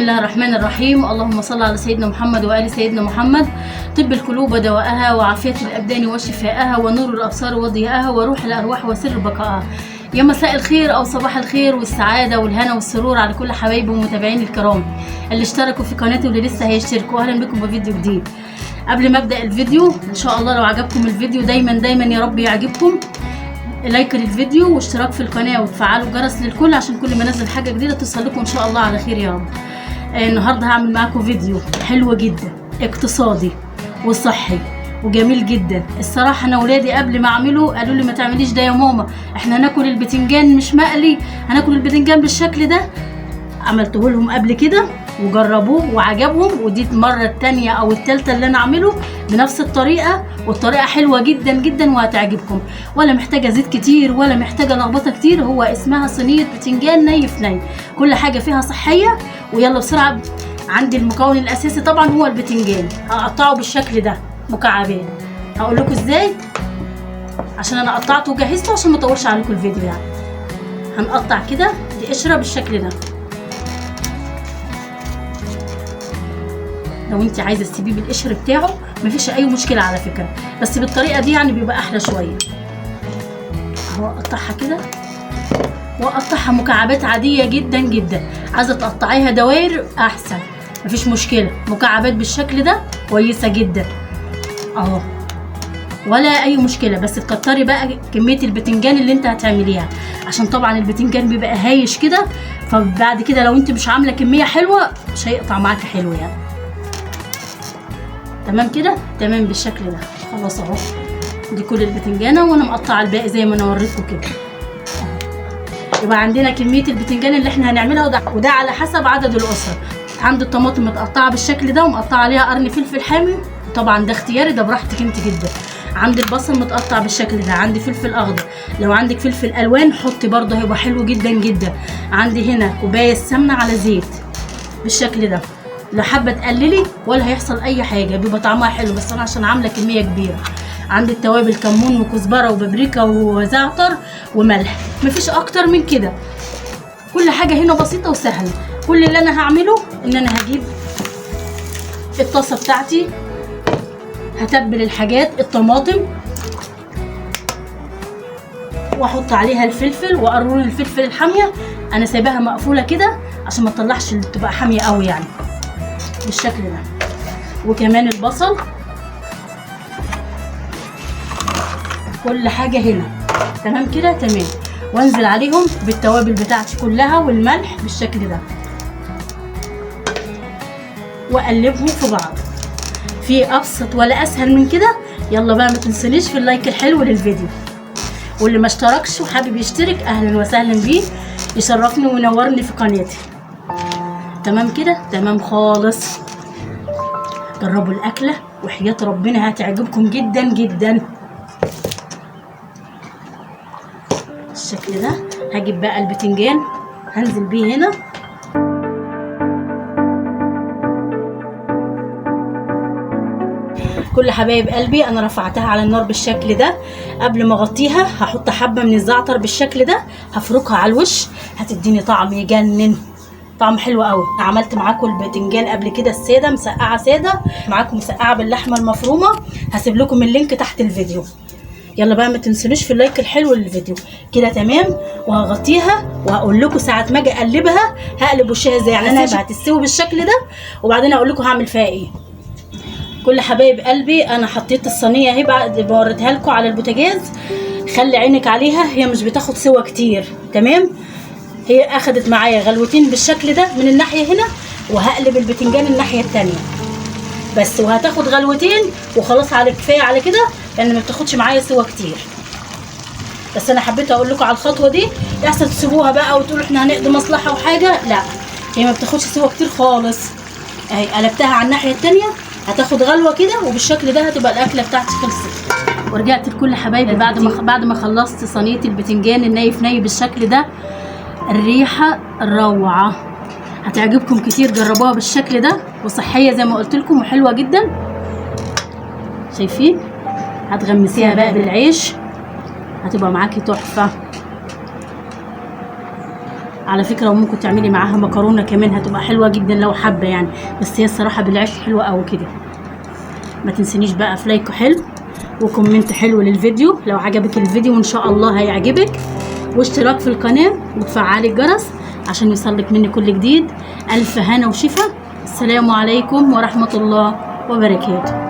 الله الرحمن الرحيم. اللهم صل على سيدنا محمد وآل سيدنا محمد. طب القلوب ودوائها، وعافية الأبدان وشفاءها، ونور الأبصار وضياءها، وروح الأرواح وسر بقائها. يا مساء الخير أو صباح الخير والسعادة والهنا والسرور على كل حبايبي ومتابعين الكرام اللي اشتركوا في قناتي واللي لسه هيشتركوا. أهلا بكم بفيديو جديد. قبل ما أبدأ الفيديو، إن شاء الله لو عجبكم الفيديو دايما يا رب يعجبكم لايك للفيديو واشتراك في القناه وتفعلوا الجرس للكل عشان كل ما انزل حاجه جديده توصل لكم ان شاء الله على خير يا رب. النهارده هعمل معاكم فيديو حلو جدا، اقتصادي وصحي وجميل جدا. الصراحه انا ولادي قبل ما اعمله قالوا لي ما تعمليش ده يا ماما، احنا هناكل البتنجان مش مقلي، هناكل البتنجان بالشكل ده. عملته لهم قبل كده وجربوه وعجبهم، ودي المره الثانيه او الثالثه اللي انا اعمله بنفس الطريقه، والطريقه حلوه جدا وهتعجبكم. ولا محتاجه زيت كتير ولا محتاجه لخبطه كتير. هو اسمها صينيه بتنجان ني في ني، كل حاجه فيها صحيه. ويلا بسرعه، عندي المكون الاساسي طبعا هو البتنجان. هقطعه بالشكل ده مكعبات. هقول لكم ازاي عشان انا قطعته وجهزته عشان ما اطولش عليكم الفيديو. يعني هنقطع كده دي قشره بالشكل ده. لو انت عايزه تسيبيه بالقشر بتاعه مفيش اي مشكله على فكره، بس بالطريقه دي يعني بيبقى احلى شويه. اهو اقطعها كده واقطعها مكعبات عاديه جدا. عايزه تقطعيها دواير احسن مفيش مشكله، مكعبات بالشكل ده كويسه جدا اهو، ولا اي مشكله. بس تكتري بقى كميه البتنجان اللي انت هتعمليها، عشان طبعا البتنجان بيبقى هايش كده، فبعد كده لو انت مش عامله كميه حلوه مش هيقطع معاكي حلو يعني. تمام كده، تمام بالشكل ده. خلاص اهو دي كل البتنجانه، وانا مقطعه الباقي زي ما انا وريتكم كده. يبقى عندنا كميه البتنجان اللي احنا هنعملها، وده على حسب عدد الاسره. عندي الطماطم متقطعه بالشكل ده ومقطعه عليها قرن فلفل حامي، طبعا ده اختياري، ده براحتك انت جدا. عندي البصل متقطع بالشكل ده، عندي فلفل اخضر، لو عندك فلفل الوان حطي برضه هيبقى حلو جدا. عندي هنا كوبايه سمنه على زيت بالشكل ده. لا حابه تقللي ولا هيحصل اي حاجه، بيبقى طعمها حلو، بس انا عشان عامله كميه كبيره. عندي التوابل كمون وكزبره وبابريكا وزعتر وملح، مفيش اكتر من كده. كل حاجه هنا بسيطه وسهله. كل اللي انا هعمله ان انا هجيب الطاسه بتاعتي، هتبل الحاجات، الطماطم، واحط عليها الفلفل وقرون الفلفل الحاميه. انا سايباها مقفوله كده عشان ما تطلعش تبقى حاميه قوي يعني بالشكل ده. وكمان البصل، كل حاجه هنا تمام كده تمام. وانزل عليهم بالتوابل بتاعتي كلها والملح بالشكل ده، واقلبهم في بعض. في ابسط ولا اسهل من كده؟ يلا بقى ما تنسونيش في اللايك الحلو للفيديو، واللي ما اشتركش وحابب يشترك اهلا وسهلا بيه، يشرفني وينورني في قناتي. تمام كده تمام خالص. جربوا الاكله وحياه ربنا هتعجبكم جدا. بالشكل ده. هجيب بقى البتنجان هنزل بيه هنا، كل حبايب قلبي انا رفعتها على النار بالشكل ده. قبل ما اغطيها هحط حبه من الزعتر بالشكل ده، هفركها على الوش، هتديني طعم يجنن، طعم حلو قوي. عملت معاكم البتنجان قبل كده الساده، مسقعه ساده، معاكم مسقعه باللحمه المفرومه، هسيب لكم اللينك تحت الفيديو. يلا بقى ما تنسونيش في اللايك الحلو للفيديو كده تمام. وهغطيها وهقول لكم ساعه ما اجي اقلبها هقلب وشها ازاي، يعني انا هتستوي بالشكل ده وبعدين اقول لكم هعمل فيها ايه. كل حبايب قلبي انا حطيت الصينيه اهي بعد ما وريتها لكم على البوتاجاز. خلي عينك عليها، هي مش بتاخد سوا كتير تمام. هي اخدت معايا غلوتين بالشكل ده من الناحيه هنا، وهقلب البتنجان الناحيه التانيه بس، وهتاخد غلوتين وخلاص. على كفايه على كده لان ما بتاخدش معايا سوا كتير. بس انا حبيت اقول لكم على الخطوه دي، يحصل تسيبوها بقى وتقولوا احنا هنقضي مصلحه وحاجه، لا هي ما بتاخدش سوا كتير خالص. اهي قلبتها على الناحيه التانيه، هتاخد غلوه كده وبالشكل ده هتبقى الاكله بتاعتي خلصت. ورجعت لكل حبايبي بعد ما خلصت صينيه البتنجان الني في ني بالشكل ده. الريحه الروعه هتعجبكم كتير، جربوها بالشكل ده، وصحيه زي ما قلت لكم وحلوه جدا. شايفين؟ هتغمسيها بقى بالعيش هتبقى معاكي تحفه. على فكره وممكن تعملي معاها مكرونه كمان هتبقى حلوه جدا لو حابه يعني، بس هي الصراحه بالعيش حلوه قوي كده. ما تنسينيش بقى في لايك حلو وكومنت حلو للفيديو لو عجبك الفيديو، وان شاء الله هيعجبك، واشتراك في القناه وتفعلي الجرس عشان يوصلك مني كل جديد. الف هنا وشفا. السلام عليكم ورحمه الله وبركاته.